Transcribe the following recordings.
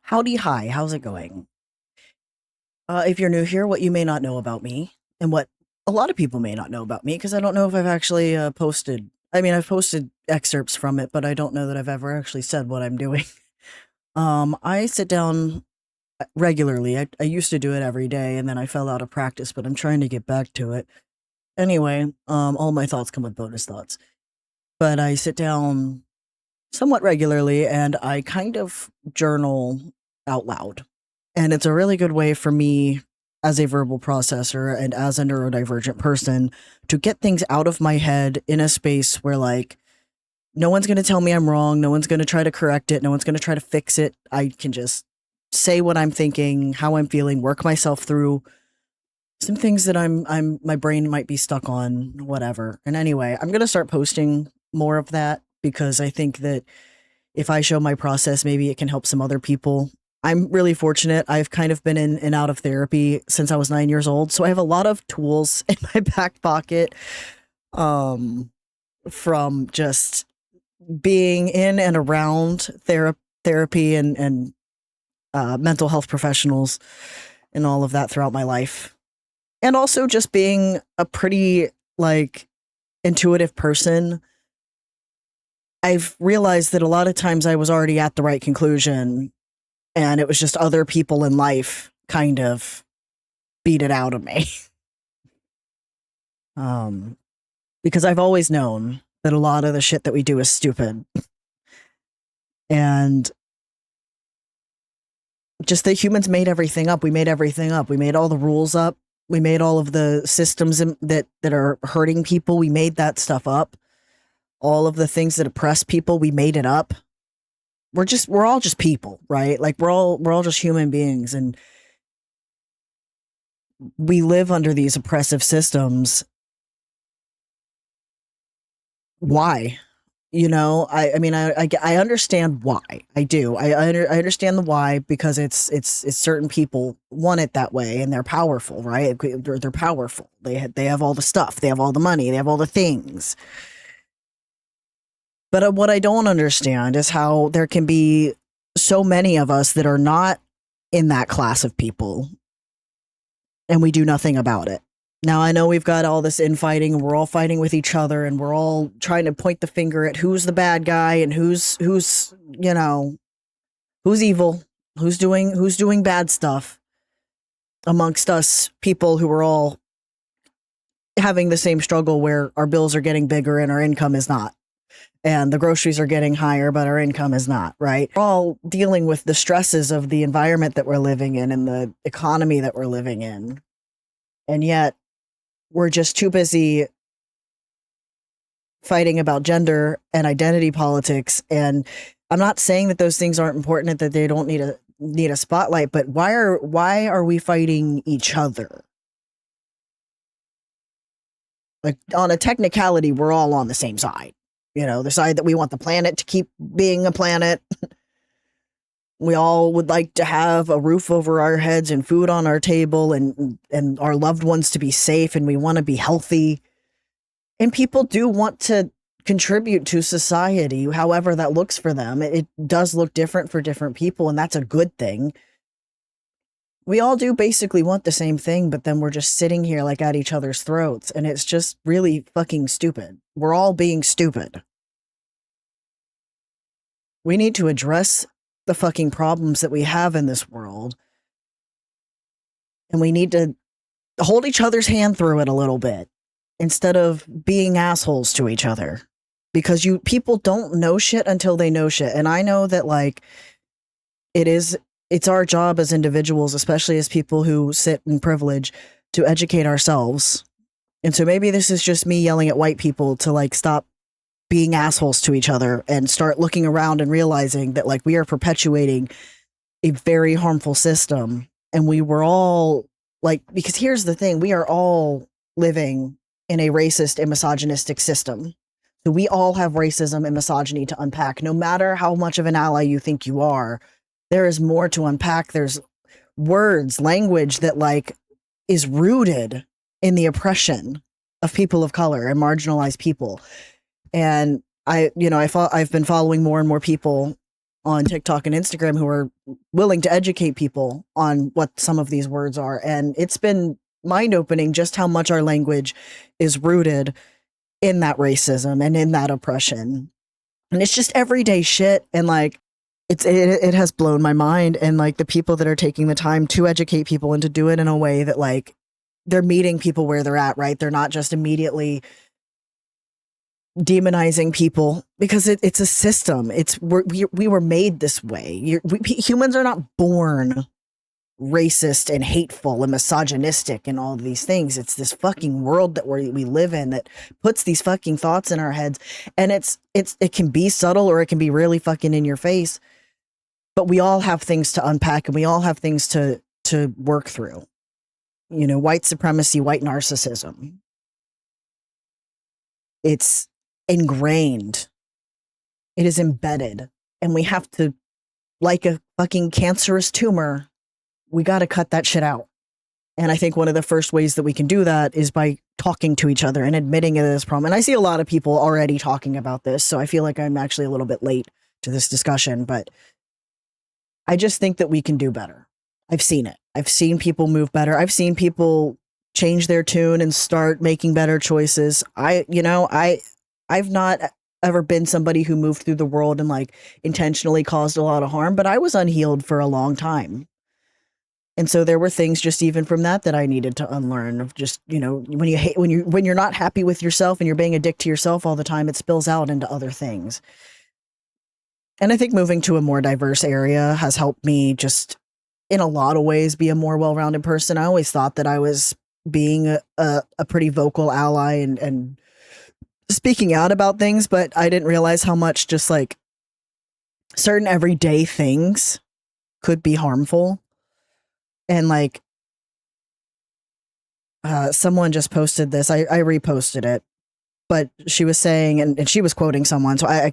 Howdy, hi, how's it going? If you're new here, what you may not know about me, and what a lot of people may not know about me, because I don't know if I've actually posted. I mean, I've posted excerpts from it, but I don't know that I've ever actually said what I'm doing. I sit down regularly. I used to do it every day, and then I fell out of practice, but I'm trying to get back to it. Anyway, all my thoughts come with bonus thoughts. But I sit down somewhat regularly, and I kind of journal out loud. And it's a really good way for me as a verbal processor and as a neurodivergent person to get things out of my head in a space where, like, no one's going to tell me I'm wrong. No one's going to try to correct it. No one's going to try to fix it. I can just say what I'm thinking, how I'm feeling, work myself through some things that my brain might be stuck on, whatever. And anyway, I'm going to start posting more of that because I think that if I show my process, maybe it can help some other people. I'm really fortunate. I've kind of been in and out of therapy since I was 9 years old. So I have a lot of tools in my back pocket um, from just being in and around therapy and mental health professionals and all of that throughout my life. And also just being a pretty like intuitive person. I've realized that a lot of times I was already at the right conclusion and it was just other people in life kind of beat it out of me. um, because I've always known that a lot of the shit that we do is stupid. And just that humans made everything up. We made everything up. We made all the rules up. We made all of the systems that are hurting people. We made that stuff up. All of the things that oppress people, we made it up. We're all just people, right? Like we're all just human beings, and we live under these oppressive systems. Why? I mean, I understand why. I do. I understand the why because it's certain people want it that way and they're powerful, right? They're powerful. They have all the stuff. They have all the money. They have all the things. But what I don't understand is how there can be so many of us that are not in that class of people and we do nothing about it. Now, I know we've got all this infighting and we're all fighting with each other and we're all trying to point the finger at who's the bad guy and who's evil, who's doing bad stuff amongst us people who are all having the same struggle where our bills are getting bigger and our income is not. And the groceries are getting higher, but our income is not, right? We're all dealing with the stresses of the environment that we're living in and the economy that we're living in. And yet we're just too busy fighting about gender and identity politics. And I'm not saying that those things aren't important and that they don't need a spotlight, but why are we fighting each other? Like on a technicality, we're all on the same side. The side that we want the planet to keep being a planet. We all would like to have a roof over our heads and food on our table and our loved ones to be safe, and we want to be healthy. And people do want to contribute to society, however that looks for them. It does look different for different people, and that's a good thing. We all do basically want the same thing, but then we're just sitting here like at each other's throats, and it's just really fucking stupid. We're all being stupid. We need to address the fucking problems that we have in this world, and we need to hold each other's hand through it a little bit instead of being assholes to each other, because people don't know shit until they know shit. And I know that like it's our job as individuals, especially as people who sit in privilege, to educate ourselves. And so maybe this is just me yelling at white people to like stop being assholes to each other and start looking around and realizing that like we are perpetuating a very harmful system. And we were all like, because here's the thing, we are all living in a racist and misogynistic system. So we all have racism and misogyny to unpack. No matter how much of an ally you think you are, there is more to unpack. There's words, language that like is rooted in the oppression of people of color and marginalized people. And I've been following more and more people on TikTok and Instagram who are willing to educate people on what some of these words are. And it's been mind opening just how much our language is rooted in that racism and in that oppression. And it's just everyday shit. And like, it has blown my mind. And like the people that are taking the time to educate people and to do it in a way that like they're meeting people where they're at, right? They're not just immediately demonizing people because it's a system. We were made this way. Humans are not born racist and hateful and misogynistic and all of these things. It's this fucking world that we live in that puts these fucking thoughts in our heads, and it can be subtle or it can be really fucking in your face. But we all have things to unpack and we all have things to work through. You know, white supremacy, white narcissism. It's ingrained. It is embedded. And we have to, like a fucking cancerous tumor, we got to cut that shit out. And I think one of the first ways that we can do that is by talking to each other and admitting it as a problem. And I see a lot of people already talking about this, so I feel like I'm actually a little bit late to this discussion, but I just think that we can do better. I've seen it. I've seen people move better. I've seen people change their tune and start making better choices. I've not ever been somebody who moved through the world and like intentionally caused a lot of harm, but I was unhealed for a long time. And so there were things just even from that I needed to unlearn of just, you know, when you're not happy with yourself and you're being a dick to yourself all the time, it spills out into other things. And I think moving to a more diverse area has helped me just in a lot of ways be a more well-rounded person. I always thought that I was being a pretty vocal ally and speaking out about things, but I didn't realize how much just like certain everyday things could be harmful. And like someone just posted this, I reposted it, but she was saying, and she was quoting someone, so I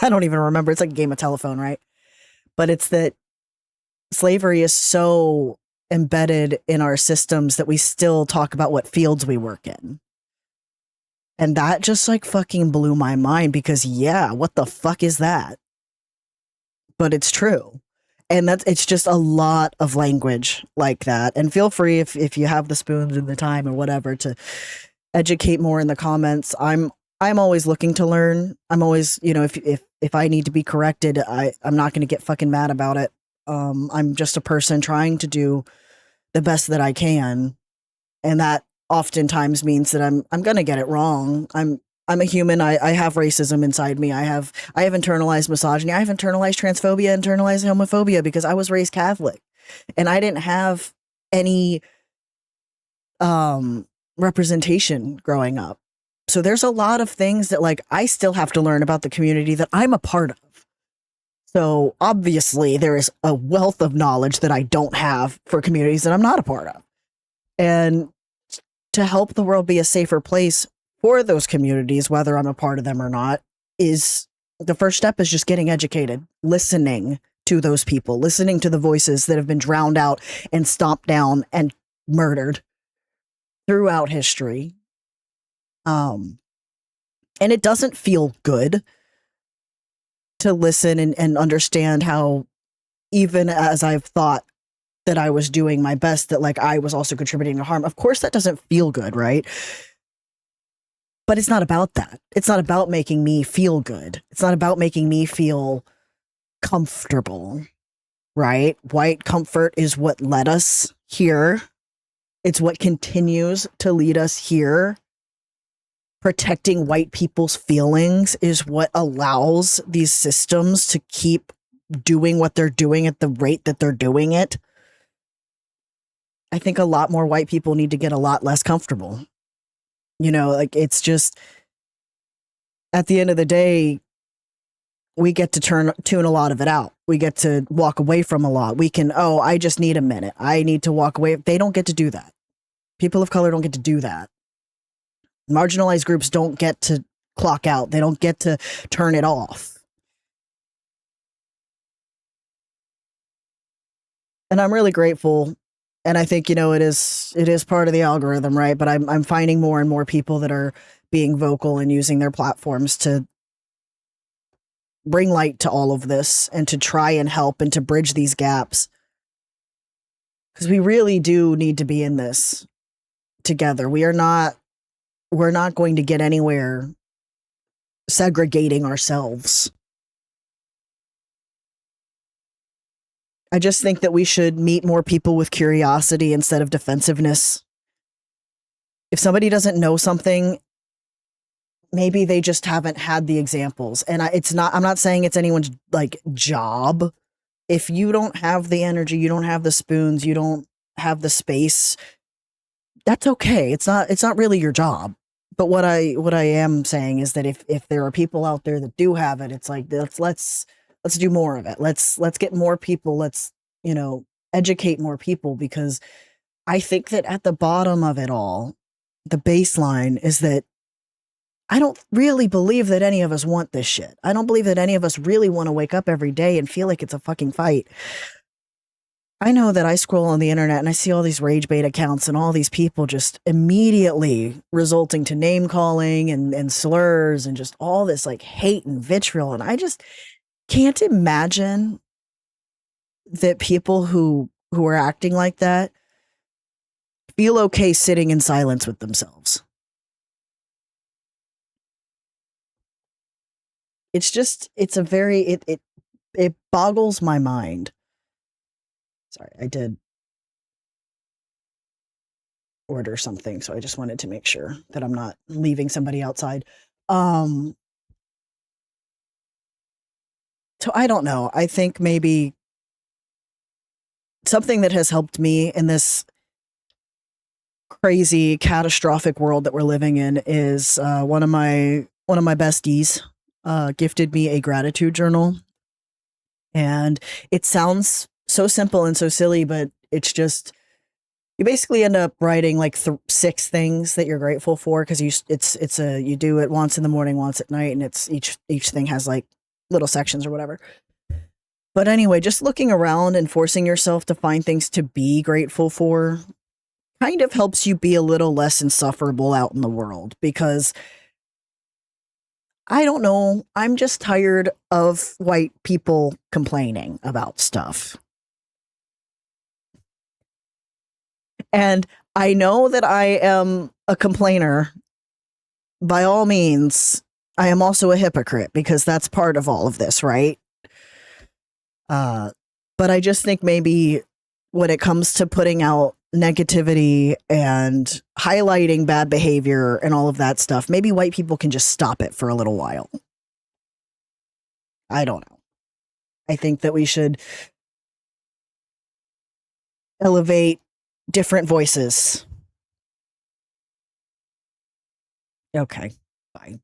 don't even remember. It's like a game of telephone, right? But it's that slavery is so embedded in our systems that we still talk about what fields we work in. And that just like fucking blew my mind because yeah, what the fuck is that? But it's true. And it's just a lot of language like that. And feel free if you have the spoons and the time or whatever to educate more in the comments. I'm always looking to learn. I'm always, you know, if I need to be corrected, I'm not going to get fucking mad about it. I'm just a person trying to do the best that I can. And that oftentimes means that I'm going to get it wrong. I'm a human. I have racism inside me. I have internalized misogyny. I have internalized transphobia, internalized homophobia because I was raised Catholic and I didn't have any representation growing up. So there's a lot of things that like I still have to learn about the community that I'm a part of. So obviously there is a wealth of knowledge that I don't have for communities that I'm not a part of. And to help the world be a safer place for those communities, whether I'm a part of them or not, is the first step is just getting educated, listening to those people, listening to the voices that have been drowned out and stomped down and murdered throughout history. And it doesn't feel good to listen and understand how even as I've thought that I was doing my best, that like I was also contributing to harm. Of course, that doesn't feel good, right? But it's not about that. It's not about making me feel good. It's not about making me feel comfortable, right? White comfort is what led us here. It's what continues to lead us here. Protecting white people's feelings is what allows these systems to keep doing what they're doing at the rate that they're doing it. I think a lot more white people need to get a lot less comfortable. You know, like it's just at the end of the day, we get to tune a lot of it out. We get to walk away from a lot. We can, I just need a minute. I need to walk away. They don't get to do that. People of color don't get to do that. Marginalized groups don't get to clock out. They don't get to turn it off. And I'm really grateful. And I think, you know, it is part of the algorithm, right? But I'm finding more and more people that are being vocal and using their platforms to bring light to all of this and to try and help and to bridge these gaps. Because we really do need to be in this together. We're not going to get anywhere segregating ourselves. I just think that we should meet more people with curiosity instead of defensiveness. If somebody doesn't know something, maybe they just haven't had the examples. And I'm not saying it's anyone's like job. If you don't have the energy, you don't have the spoons, you don't have the space, that's okay. It's not really your job. But what I am saying is that if there are people out there that do have it, it's like let's do more of it. Let's get more people. Let's, you know, educate more people, because I think that at the bottom of it all, the baseline is that I don't really believe that any of us want this shit. I don't believe that any of us really want to wake up every day and feel like it's a fucking fight. I know that I scroll on the internet and I see all these rage bait accounts and all these people just immediately resulting to name calling and slurs and just all this like hate and vitriol. And I just can't imagine that people who are acting like that feel okay sitting in silence with themselves. It's just, it boggles my mind. Sorry, I did order something, so I just wanted to make sure that I'm not leaving somebody outside. So I don't know. I think maybe something that has helped me in this crazy catastrophic world that we're living in is one of my besties gifted me a gratitude journal. And it sounds so simple and so silly, but it's just, you basically end up writing like 6 things that you're grateful for, because you do it once in the morning, once at night, and it's each thing has like little sections or whatever. But anyway, just looking around and forcing yourself to find things to be grateful for kind of helps you be a little less insufferable out in the world, because I don't know, I'm just tired of white people complaining about stuff. And I know that I am a complainer. By all means, I am also a hypocrite, because that's part of all of this, right? Uh, but I just think maybe when it comes to putting out negativity and highlighting bad behavior and all of that stuff, maybe white people can just stop it for a little while. I don't know. I think that we should elevate different voices. Okay, bye.